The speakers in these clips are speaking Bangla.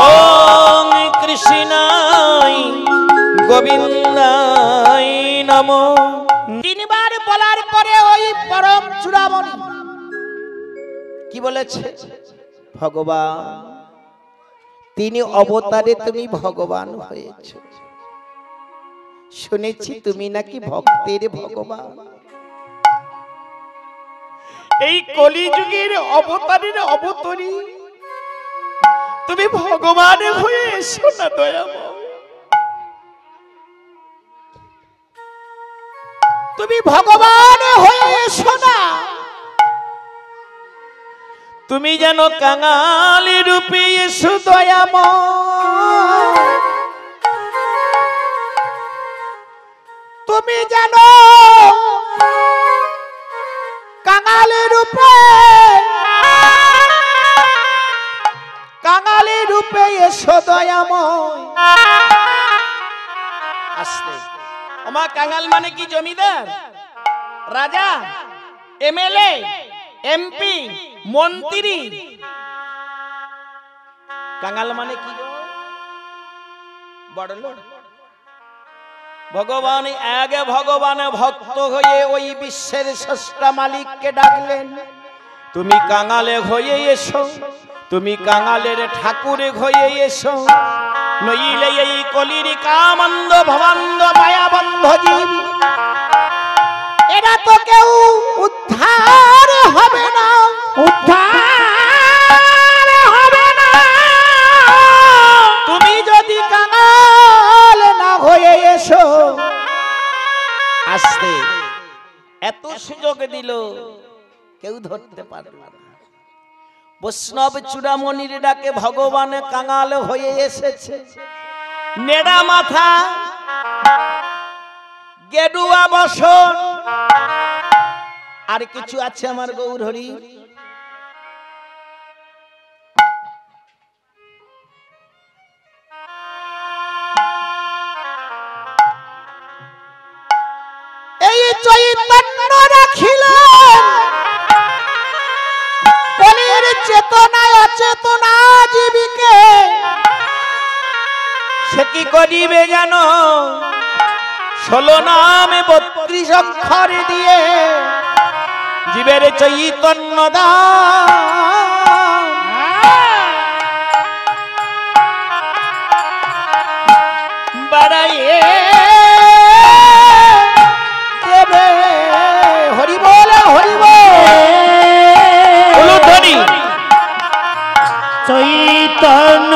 ওম কৃষ্ণায় গোবিন্দায় নমো। তিনবার বলার পরে ওই পরম চূড়ামণি কি বলেছে? ভগবান, তিনি অবতারে তুমি ভগবান হয়েছ। শুনেছি তুমি নাকি ভক্তের ভগবান। এই কলিযুগের অবতারের অবতরী তুমি ভগবান হয়ে এসো না দয়াময়। তুমি ভগবান হয়ে এসো না। তুমি যেন কাঙালি রূপে এসো দয়াময়। তুমি যেন কাঙালি রূপে এসো দয়াময়। আসলে ওমা কাঙাল মানে কি? জমিদার, রাজা, এমএলএ, এমপি, মন্ত্রী। কাঙাল মানে কি? বড়লোক। ভগবান আগে ভগবানে ভক্ত হয়ে ওই বিশ্বের স্রষ্টা মালিককে ডাকলেন, তুমি কাঙালে হয়ে এসো, তুমি কাঙালের ঠাকুরে হয়ে এসো, নইলে এই কলির কামন্দ ভবান্দ মায়াবন্ধ জীব এরা তো কেউ উদ্ধার হবে না, উদ্ধার হবে না। তুমি যদি কাঙাল না হয়ে এসো। আসতে এত সুযোগ দিল, কেউ ধরতে পারবে না। বৈষ্ণব চূড়ামণির ডাকে ভগবান কাঙাল হয়ে এসেছে। নেড়া মাথা, গেরুয়া বসন, আর কিছু আছে আমার গৌর হরি। এই চৈতন্য রাখিলেন কলির চেতনায় অচেতনা জীবিকে। সে কি করিবে জানো? 16 নামে 32 অক্ষর দিয়ে জীবের চৈতন্য দান বাড়াইয়ে দেবে। হরি বল, হরি বল, ধ্বনি চৈতন্য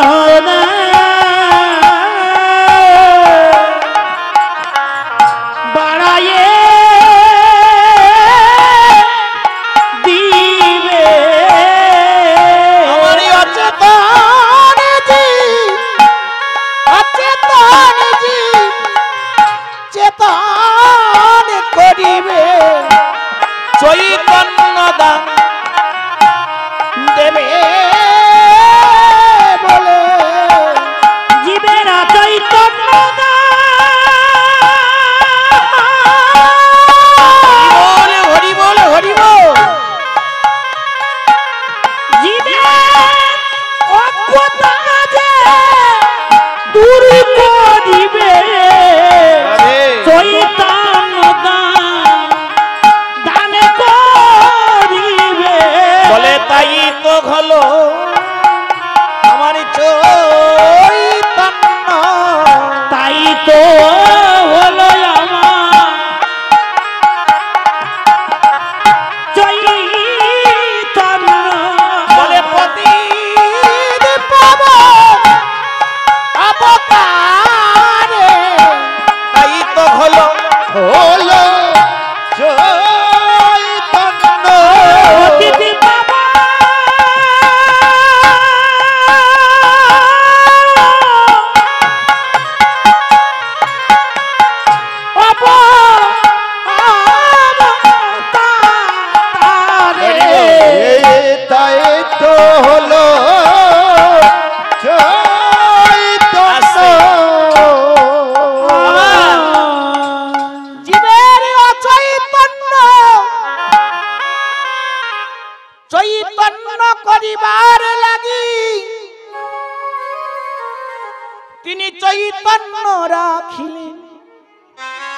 তিনি চৈতন্য রাখিলেন।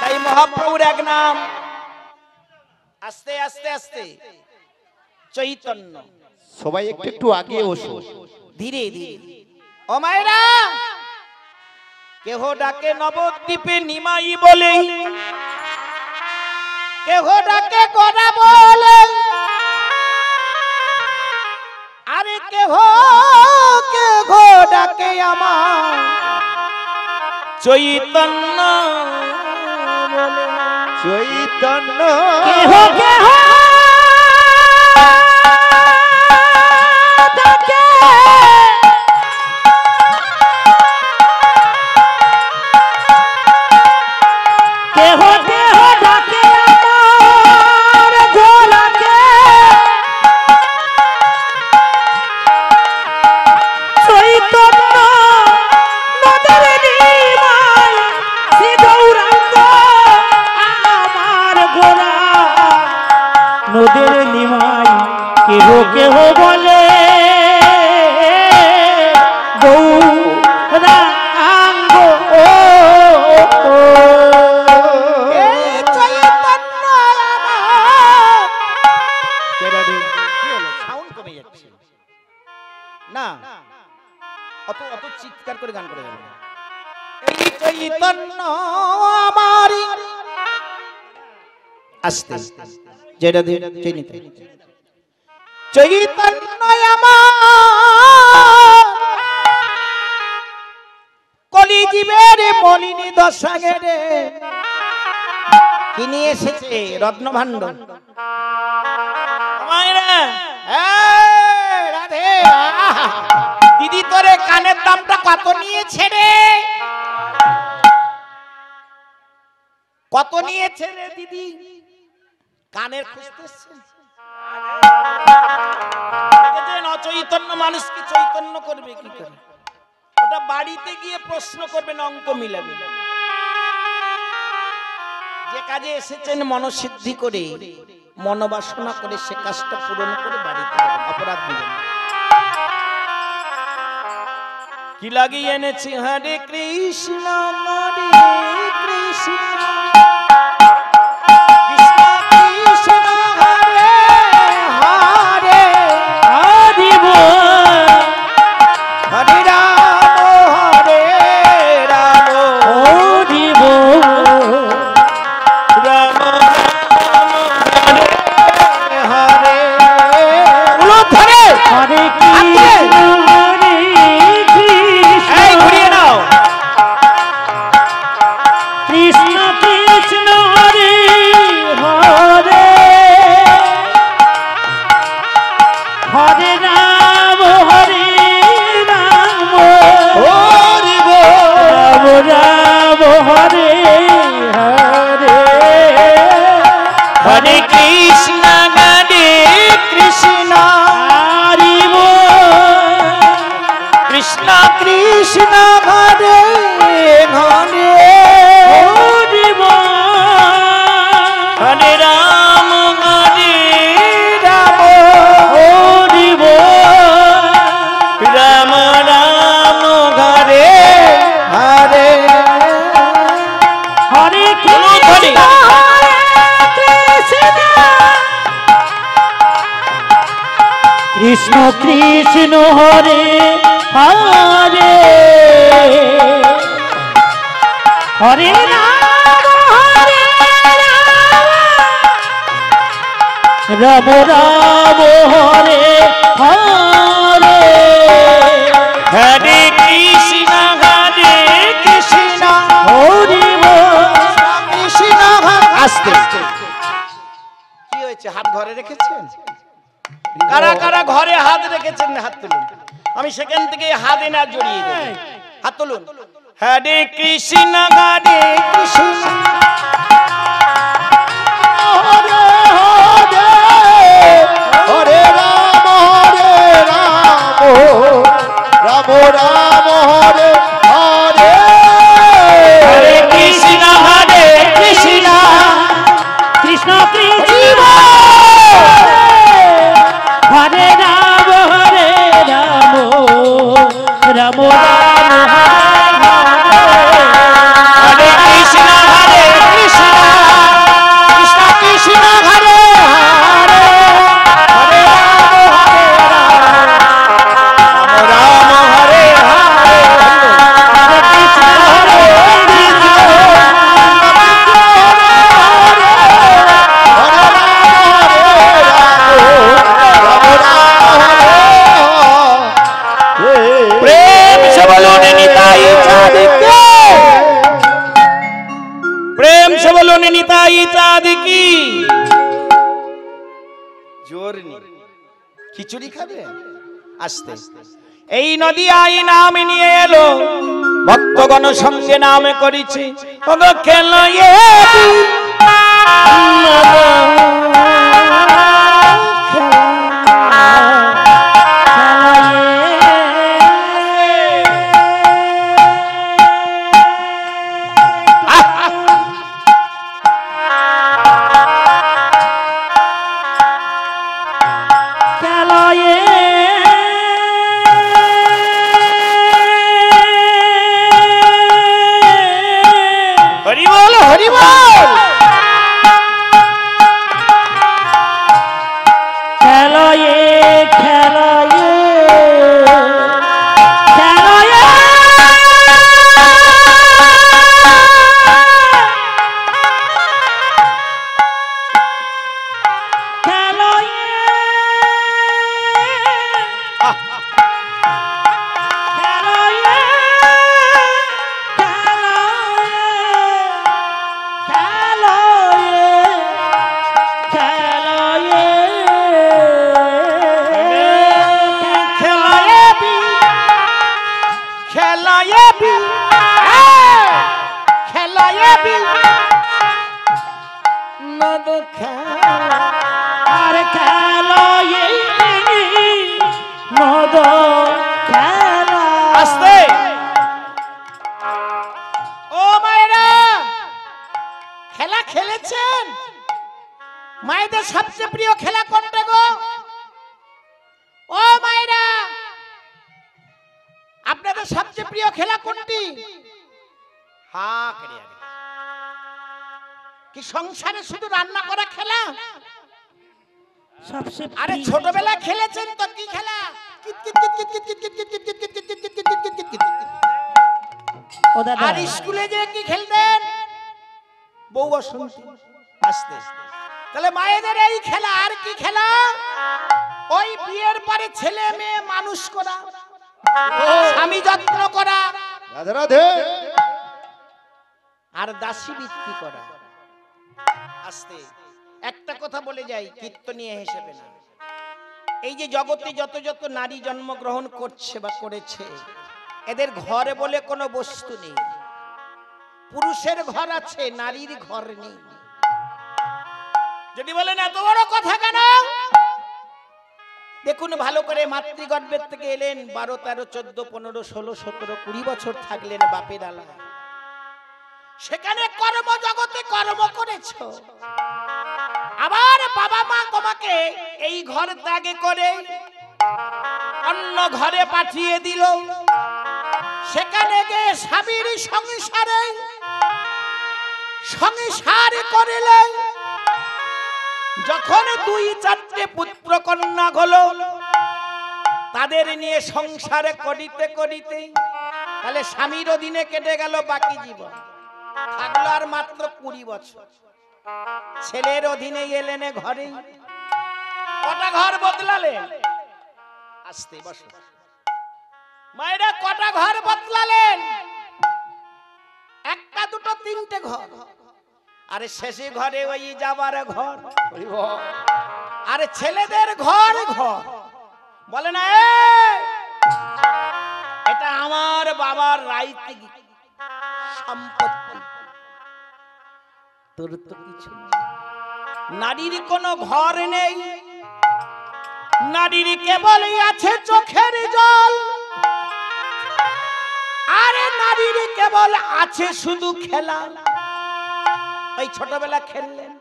তাই মহাপ্রভুর এক নাম, আস্তে আস্তে আস্তে, চৈতন্য। সবাই একটু একটু আগে বসো, ধীরে ধীরে। ও মায়েরা, কেহ ডাকে নবদ্বীপে নিমাই বলে, কেহ ডাকে গড়া বলে, আরে কেহ কেহ ডাকে আমার চৈতন্য বলে। চৈতন্য কেহ কেহ ডাকে কেহ কেহ ডাকে আমার গোলাকে চৈতন্য নদের নিমাই শ্রী গৌরাঙ্গ আমার গোলা নদের নিমাই কেহ কেহ বলে গৌরাঙ্গ না, অত অত চিৎকার করে গান করে যাবে। এই চৈতন্য আমারি, আস্তে যেটা দিয়ে চিনিতে, চৈতন্য আমার কলিজীবের মলিনী দশা গেড়ে কি নিয়ে এসেছে রত্নভাণ্ডার। রাধে, দিদি তোরে কানের দামটা কত নিয়েছে রে? কত নিয়েছে রে দিদি? কানের খুঁজতেছে। অচৈতন্য মানুষকে চৈতন্য করবে কি করে? ওটা বাড়িতে গিয়ে প্রশ্ন করবেন, অঙ্ক মিলাবে। যে কাজে এসেছেন মনসিদ্ধি করে, মনোবাসনা করে, সে কাজটা পূরণ করে বাড়িতে অপরাধ দিবেন। কি লাগিয়ে এনেছি? হরে কৃষ্ণ হরে কৃষ্ণ কৃষ্ণ কৃষ্ণ হরে হরে, হরি বল হরে রাম হরে রাম, হরি বল রাম রাম হরে হরে, ধরে হরে কৃষ্ণ হরে কৃষ্ণ, এই ঘুরিয়ে নাও, কৃষ্ণ কৃষ্ণ হরে হরে, হরে রাম হরে রাম, হরি বল রাম রাম হরে হরে, হরে কৃষ্ণ হরে কৃষ্ণ হরি বল কৃষ্ণ কৃষ্ণ হরে হরে, হরি বল হরে রাম হরে রাম, হরি বল রাম রাম হরে হরে, হরে কৃষ্ণ হরে কৃষ্ণ কৃষ্ণ কৃষ্ণ হরে হরে, হরে রাম হরে রাম, রাম রাম হরে হরে, হরে কৃষ্ণ হরি বল কৃষ্ণ। আস্তে কি হয়েছে? হাত ঘরে রেখেছেন? কারা কারা ঘরে হাত রেখেছেন হাত তুলুন, আমি সেখান থেকে হাতে না জড়িয়ে দেব। হাত তুলুন। হরে কৃষ্ণ হরে কৃষ্ণ হরে হরে, হরে রাম রাম রাম হরে হরে, হরে কৃষ্ণ কৃষ্ণ কৃষ্ণ হরে রাম রাম রাম রাম চাঁদ কি জোর নেই, খিচুড়ি খাবে আসতে। এই নদী আই নাম নিয়ে এলো, ভক্তগণ সঙ্গে নাম করেছে, ওগো খেলো মায়েদের সবচেয়ে প্রিয় খেলা কোনটা গো? ও মায়েরা, আপনাদের সবচেয়ে প্রিয় খেলা কোনটি? হ্যাঁ, কি সংসারে শুধু রান্না করা খেলা? আরে ছোটবেলা খেলেছেন তো, কি খেলা? আর স্কুলে যে কি খেলতেন? বউ বসন্তী। আস্তে তাহলে মায়েদের এই খেলা। আর কি খেলা? ওই বিয়ের পরে ছেলে মেয়ে মানুষ করা, স্বামী যত্ন করা, রাধে রাধে, আর দাসী বৃত্তি করা। আস্তে একটা কথা বলে যাই, কীর্তন নিয়ে হিসেবে না। এই যে জগতে যত যত নারী জন্মগ্রহণ করছে বা করেছে, এদের ঘরে বলে কোনো বস্তু নেই। পুরুষের ঘর আছে, নারীর ঘর নেই। যদি বলেন এত বড় কথা কেন, দেখুন ভালো করে। মাতৃগর্ভের থেকে এলেন, 12, 13, 14, 15, 16, 17, 20 বছর থাকলেন বাপের আলা। সেখানে কর্ম জগতে কর্ম করেছ, আবার বাবা মা তোমাকে এই ঘর ত্যাগে করে অন্য ঘরে পাঠিয়ে দিল। সেখানে গিয়ে স্বামীর সংসার করিলে, যখন 2-4টে পুত্র কন্যা হলো, তাদের নিয়ে সংসারে করিতে করিতে তাহলে স্বামীর অধীনে কেটে গেল বাকি জীবন। থাকলো আর মাত্র 20 বছর। ছেলের অধীনে এলেন ঘরে। কটা ঘর বদলালেন? আস্তে বসো মায়েরা, কটা ঘর বদলালেন? 1টা 2টো 3টে ঘর। আরে শেষে ঘরে ওই যাবার ঘর। আরে ছেলেদের ঘর ঘর বলে না, এটা আমার বাবার রাইতে সম্পত্তি, তোর তো কিছু নেই। নারীর কোনো ঘর নেই, নারীর কেবল আছে চোখের জল। আরে নারীর কেবল আছে শুধু খেলা। ওই ছোটবেলা খেললেন,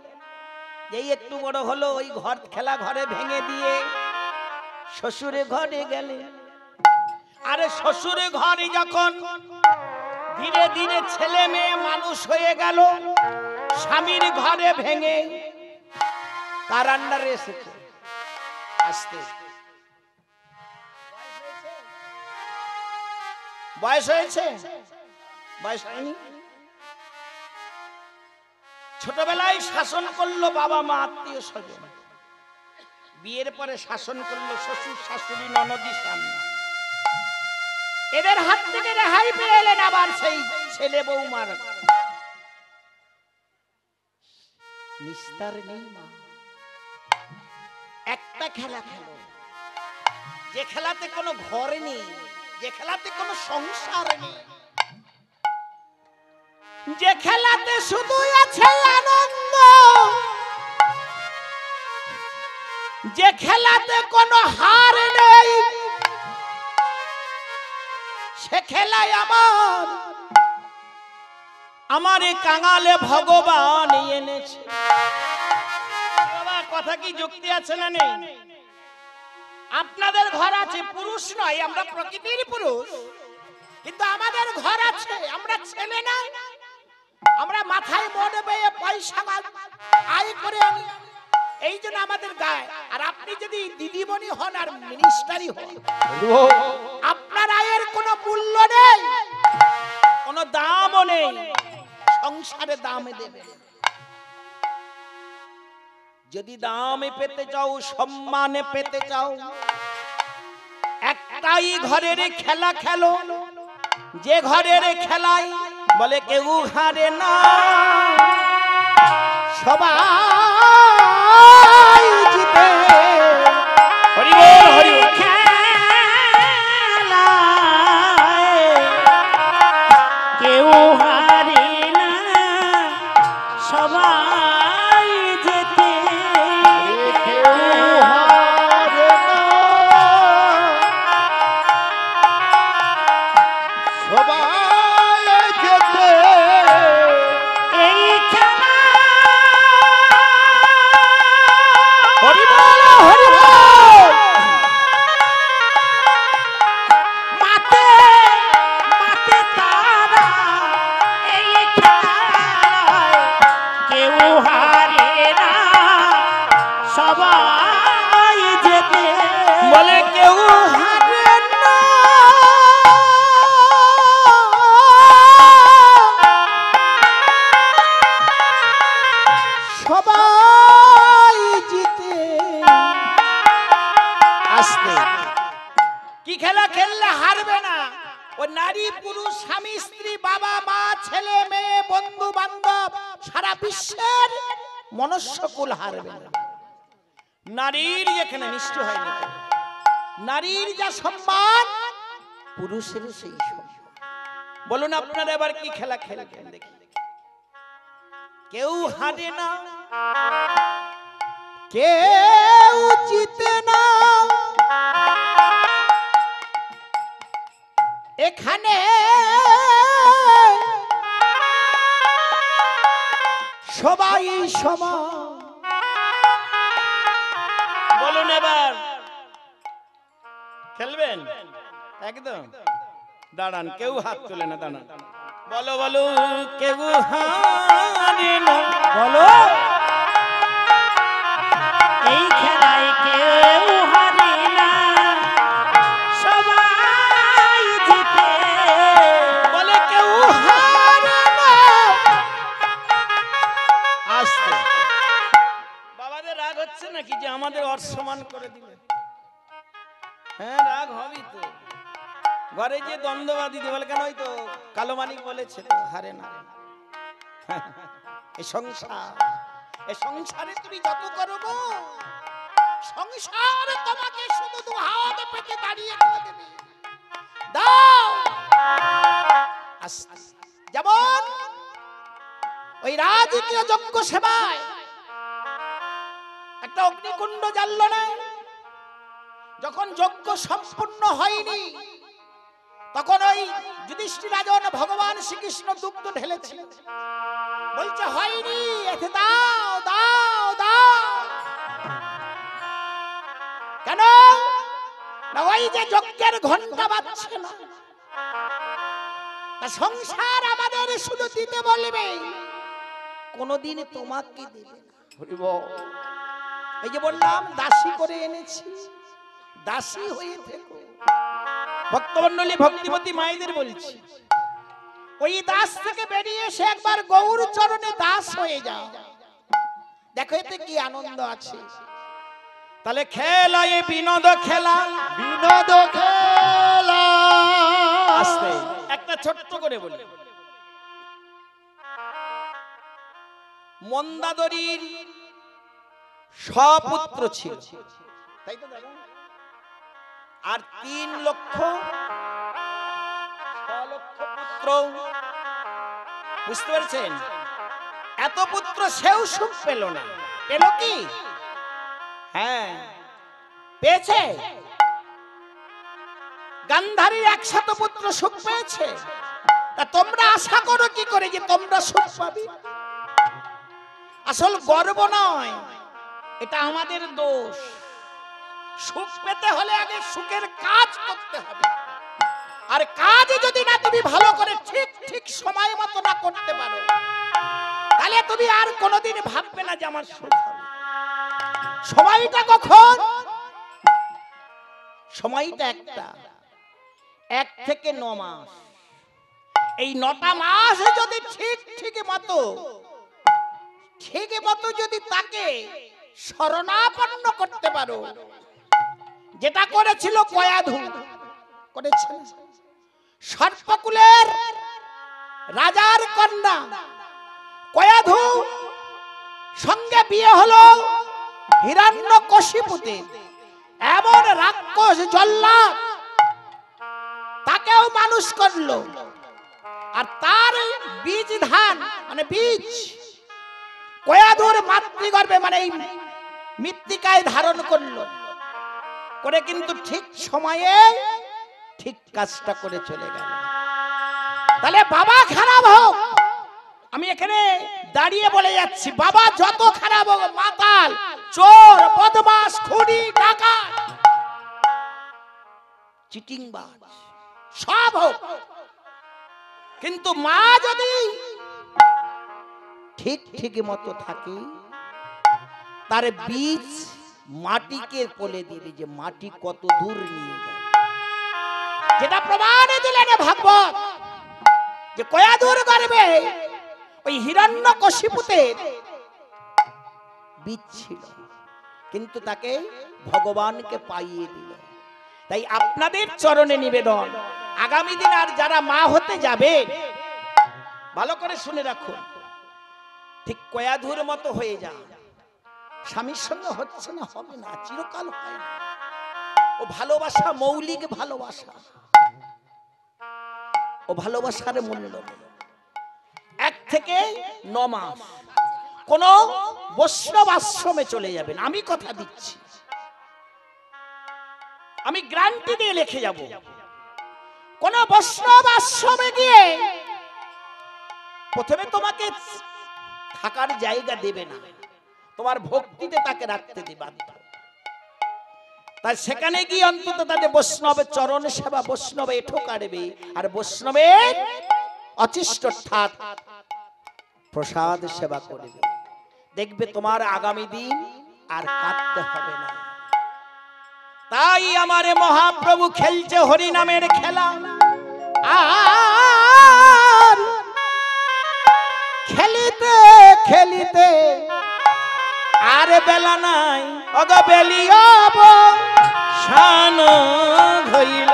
যেই একটু বড় হলো ওই ঘর খেলা ঘরে ভেঙে দিয়ে শ্বশুরে ঘরে গেলেন। আরে শ্বশুরে ঘরে যখন ধীরে ধীরে ছেলে মেয়ে মানুষ হয়ে গেল, স্বামীর ঘরে ভেঙে কার আন্ডারে এসেছে? আস্তে বয়স হয়েছে, বয়স হয়নি। ছোটবেলায় শাসন করলো বাবা মা, আত্মীয় স্বজন। বিয়ের পরে শাসন করলো শ্বশুর শাশুড়ি, ননদি, স্বামী। এদের হাত থেকে রেহাই পেয়ে এলেন আবার সেই ছেলে বৌমার। নিস্তার নেই মা। একটা খেলা খেলো, যে খেলাতে কোনো ঘর নেই, যে খেলাতে কোনো সংসার নেই, যে খেলাতে শুধু আছে আনন্দ, যে খেলাতে কোনো হার নেই, সে খেলায় আমার এই কাঙালে ভগবান এনেছে। বাবা কথা কি যুক্তি আছে না নেই? আপনাদের ঘর আছে, পুরুষ নয়, আমরা প্রকৃতির পুরুষ, কিন্তু আমাদের ঘর আছে, আমরা ছেলে না, আমরা মাথায় মনে পেয়ে পয়সা আয় করে আনি, এই জন্য আমাদের গায়ে। আর আপনি যদি দিদিমণি হন আর মিনিস্টারি হন, আপনার আয়ের কোনো মূল্য নেই, কোনো দামও নেই, সংসারে দামে দেবে। যদি দামে পেতে চাও, সম্মানে পেতে চাও, একটাই ঘরের খেলা খেলো, যে ঘরের খেলায় বলে কেউ হারে না, সবাই জিতে। হরি বল, হরি বল। কেউ হারে না, সবাই যেতে। কেউ হারে না, সবাই যেতে। এই খেলা হরি বল, হরি বল। মাতে মাতে তারা, এই খেলায় কেউ হারে না, সবাই যেতে। বলে কেউ হারে না, সবাই জিতে। আসতে কি খেলা খেললে হারবে না? ও নারী পুরুষ, স্বামী স্ত্রী, বাবা মা, ছেলে মেয়ে, বন্ধু বান্ধব, সারা বিশ্বের মনুষ্যকুল হারবে না। নারীর যেখানে মিষ্টি হয়নি, নারীর যা সম্মান, পুরুষের সেই সম্মান। বলুন আপনারা এবার কি খেলা খেলবেন দেখি? কেউ হারে না, কেউ জিতে না, এখানে সবাই সমান। বলুন এবার খেলবেন? একদম দাঁড়ান, কেউ হাত তুলে না, দাঁড়ান। বলো বলো, কেউ হারে না, বলো। এই খেলায় কেউ হারে না, সবাই জিতে। বলে কেউ হারে না। আসতে বাবাদের রাগ হচ্ছে নাকি যে আমাদের অসম্মান করে দিলে? হ্যাঁ, রাগ হবেই তো। ঘরে যে দ্বন্দ্ববাদী বলে কেন, হয়তো কালো মানিক বলেছে তো হারে না। এই সংসার, এই সংসারে তুমি যত করবো, সংসার তোমাকে শুধু দু হাত পেতে দাঁড়িয়ে দেবে। দাও যেমন ওই রাজকীয় যজ্ঞ সেবায় একটা অগ্নিকুণ্ড জ্বাললো না, যখন যজ্ঞ সম্পূর্ণ হয়নি, তখন ওই যুধিষ্ঠির রাজন ভগবান শ্রীকৃষ্ণ দুগ্ধ ঢেলেছিল, বলছে হয়নি, এতে দাও দাও দাও। কেন না, ওই যে যজ্ঞের ঘন্টা বাজছে না, সংসার আমাদের শুধু দিতে বলবে, কোনদিন তোমাকে দেবে না। হরি বল। এই যে বললাম দাসী করে এনেছি, দাসী হয়ে থেকো। ভক্তমণ্ডলী, ভক্তিমতী মায়েদের বলছি, ওই দাস থেকে বেরিয়ে এসে একবার গৌর চরণে দাস হয়ে যাও, দেখো এতে কি আনন্দ আছে। তাহলে খেলা, এ বিনোদ খেলা, বিনোদ খেলা। আস্তে একটা ছোট্ট করে বলি, মন্দাদরীর সপুত্র ছিল, তাই তো দাদা? আর 3,06,00,000 পুত্র, বুঝতে পেরেছেন? এত পুত্র সেও সুখ পেল না। পেল কি? হ্যাঁ, পেয়েছে। গান্ধারীর 100 পুত্র সুখ পেয়েছে। তা তোমরা আশা করো কি করে যে তোমরা সুখ পাবে? আসল গর্ব নয়, এটা আমাদের দোষ। সুখ পেতে হলে আগে সুখের কাজ করতে হবে। আর কাজ যদি না তুমি ভালো করে ঠিক ঠিক সময় মতো না করতে পারো, তাহলে তুমি আর কোনোদিন ভাববে না যে আমার সুখ হবে। সময়টা কখন? সময়টা একটা 1 থেকে 9 মাস। এই 9টা মাস যদি ঠিক মতো যদি তাকে শরণাপন্ন করতে পারো, যেটা করেছিল কয়াধু, করেছে সর্পকুলের রাজার কন্যা কয়াধু সঙ্গে বিয়ে হলো হিরণ্যকশিপুতে। এমন রাক্ষস জল্লাদ তাকেও মানুষ করলো। আর তার বীজ ধান মানে বীজ কয়াধুর মাতৃগর্ভে মানে এই মৃত্তিকায় ধারণ করলো, করে কিন্তু ঠিক সময়ে ঠিক কাজটা করে চলে গেল। তাহলে বাবা খারাপ হোক, আমি এখানে দাঁড়িয়ে বলে যাচ্ছি, বাবা যত খারাপ হোক, মাতাল, চোর, বদমাশ, খুনি, ডাকাত, চিটিংবাজ সব হোক, কিন্তু মা যদি ঠিক মতো থাকে, তার বীজ মাটিকে বলে দিবে যে মাটি কত দূর নিয়ে যায়। যেটা প্রমাণে দিলেন ভাগবত, যে কয়াধুর গর্ভে ওই হিরণ্যকশিপুতে বীজ ছিল, কিন্তু তাকে ভগবানকে পাইয়ে দিল। তাই আপনাদের চরণে নিবেদন, আগামী দিন আর যারা মা হতে যাবে, ভালো করে শুনে রাখুন, ঠিক কয়াধুর মতো হয়ে যা। স্বামীর সঙ্গে হচ্ছে না, হবে না, চিরকাল হয় না। ও ভালোবাসা মৌলিক ভালোবাসা, ও ভালোবাসার মূল্য 1 থেকে 9 মাস কোন বৈষ্ণব আশ্রমে চলে যাবেন, আমি কথা দিচ্ছি, আমি গ্যারান্টি দিয়ে লিখে যাব। কোন বৈষ্ণব আশ্রমে গিয়ে প্রথমে তোমাকে থাকার জায়গা দেবে না, তোমার ভক্তিতে তাকে রাখতে দিবা। তাই সেখানে গিয়ে অন্তত তাদের বৈষ্ণবের চরণ সেবা, বৈষ্ণবে এঠো কাটবে, আর বৈষ্ণবের অচিষ্ট ঠাট প্রসাদ সেবা করবে। দেখবে তোমার আগামী দিন আর কাঁদতে হবে না। তাই আমার মহাপ্রভু খেলছে হরি নামের খেলা, আর খেলিতে খেলিতে আর বেলা নাই, অগ বেলিয়াব শান হইল,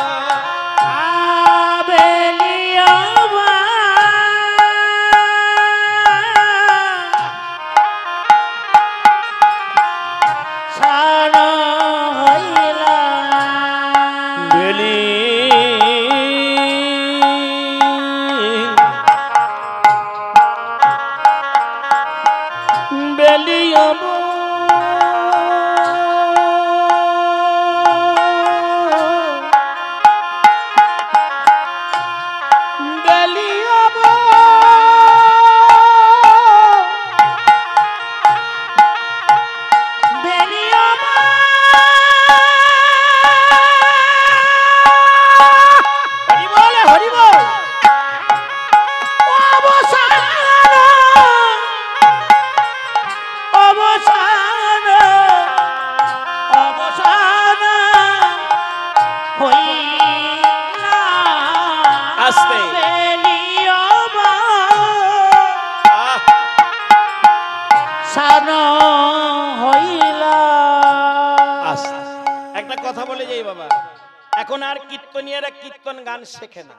এখন আর কীর্তনিয়ারা কীর্তন গান শেখে না,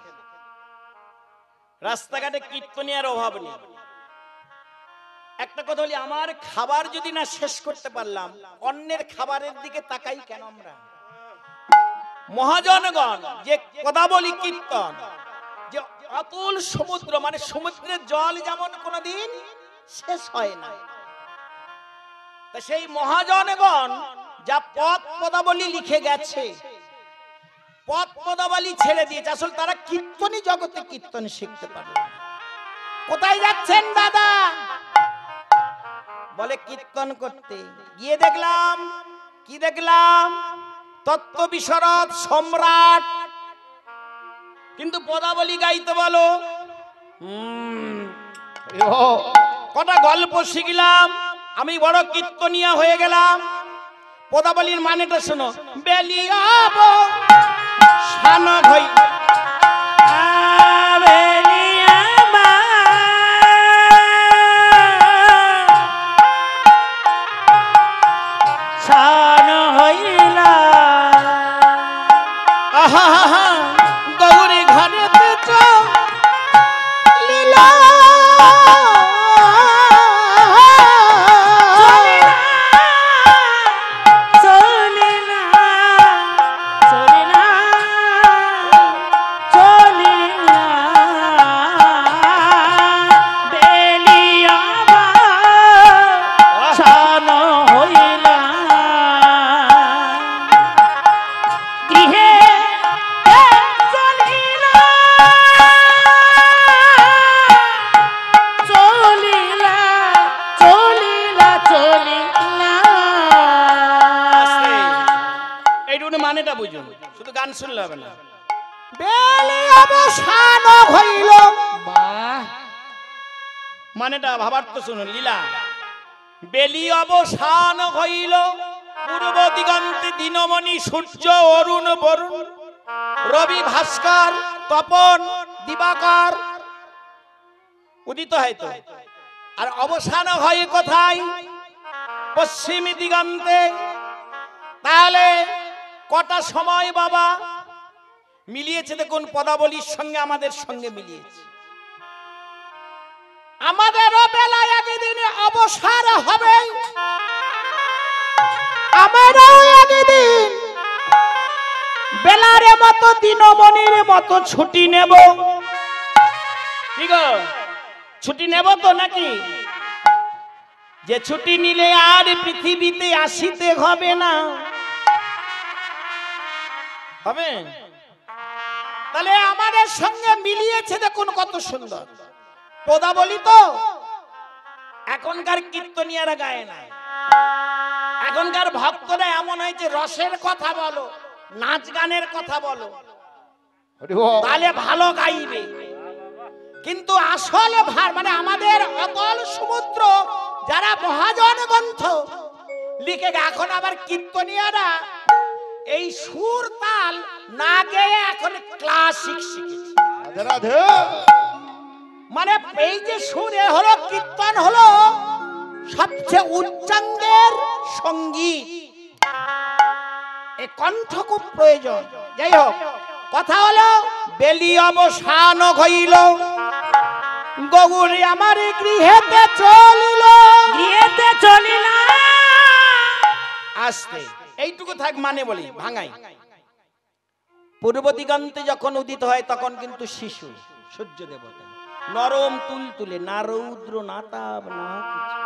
রাস্তাঘাটে কীর্তনিয়ার অভাব নেই। একটা কথা বলি, আমার খাবার যদি না শেষ করতে পারলাম, অন্যের খাবারের দিকে তাকাই কেন আমরা? মহাজনগণ, যে কথা বলি কীর্তন, যে অতুল সমুদ্র, মানে সমুদ্রের জল যেমন কোনোদিন শেষ হয় না, তা সেই মহাজনগণ যা পদ পদাবলী লিখে গেছে, পদ পদাবলী ছেড়ে দিয়েছে। আসলে তারা কীর্তনী জগতে কীর্তন শিখতে পারল না। কোথায় যাচ্ছেন দাদা? বলে কীর্তন করতে। গিয়ে দেখলাম, কি দেখলাম? তত্ত্ব বিশরদ সম্রাট, কিন্তু পদাবলী গাইতে বলো। কটা গল্প শিখলাম, আমি বড় কীর্তনিয়া হয়ে গেলাম। পদাবলীর মানেটা শোনো। বেলিয়াব শান হই গৌরী ঘরে লীলা মানেটা বুঝুন, শুধু গান শুনলে হবে না। বেলি অবসান হইল, মানেটা ভাবার্থ শুনুন। লীলা, বেলি অবসান হইল, পূর্ব দিগন্তে দিনমণি সূর্য অরুণ বরুণ, রবি ভাস্কর তপন দিবাকর উদিত হয়তো। আর অবসান হয় কোথায়? পশ্চিম দিগন্তে। তাহলে কটা সময় বাবা মিলিয়েছে দেখুন, পদাবলীর সঙ্গে আমাদের সঙ্গে মিলিয়েছে। আমাদেরও বেলায় একদিন অবসর হবে, আমারও একদিন বেলার মতো দিনমণির মতো ছুটি নেব। কি গো, ছুটি নেব তো নাকি? যে ছুটি নিলে আর পৃথিবীতে আসিতে হবে না, হবে? তাহলে আমাদের সঙ্গে মিলিয়েছে দেখুন কত সুন্দর পদাবলী। তো এখনকার কীর্তনিয়ারা গায় না, এখনকার ভক্তরা এমন হয়েছে, রসের কথা বলো, নাচ গানের কথা বলো, তাহলে ভালো গাইবে। কিন্তু আসলে মানে আমাদের অতল সমুদ্র যারা মহাজন গ্রন্থ লিখে, এখন আবার কীর্তনিয়ারা এই সুর তাল না গেয়ে এখন ক্লাসিক শিখেছে। মানে এই যে সুরে হলো, কীর্তন হলো সবচেয়ে উচ্চাঙ্গের সঙ্গীত, এই কণ্ঠ খুব প্রয়োজন। যাই হোক, কথা হলো বেলি অবসান হইল, গৌরী আমার গৃহেতে চলিল, গৃহেতে চলিল। আসতে এইটুকু থাক, মানে বলি ভাঙাই। পূর্ব দিগন্তে যখন উদিত হয় তখন কিন্তু শিশু, সূর্য দেবতা, নরম তুলতুলে, না রৌদ্র না তাপ না কিছু।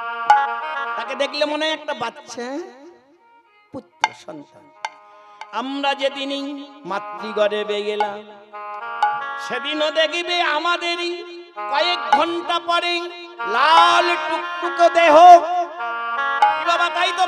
তাকে দেখলে মনে হয় একটা বাচ্চা, পুত্র সন্তান। আমরা যেদিনই মাতৃগর্ভে গেলাম, সেদিনও দেখবে আমাদেরই কয়েক ঘন্টা পরে লাল টুকটুকে দেহ। বাবা তাই তো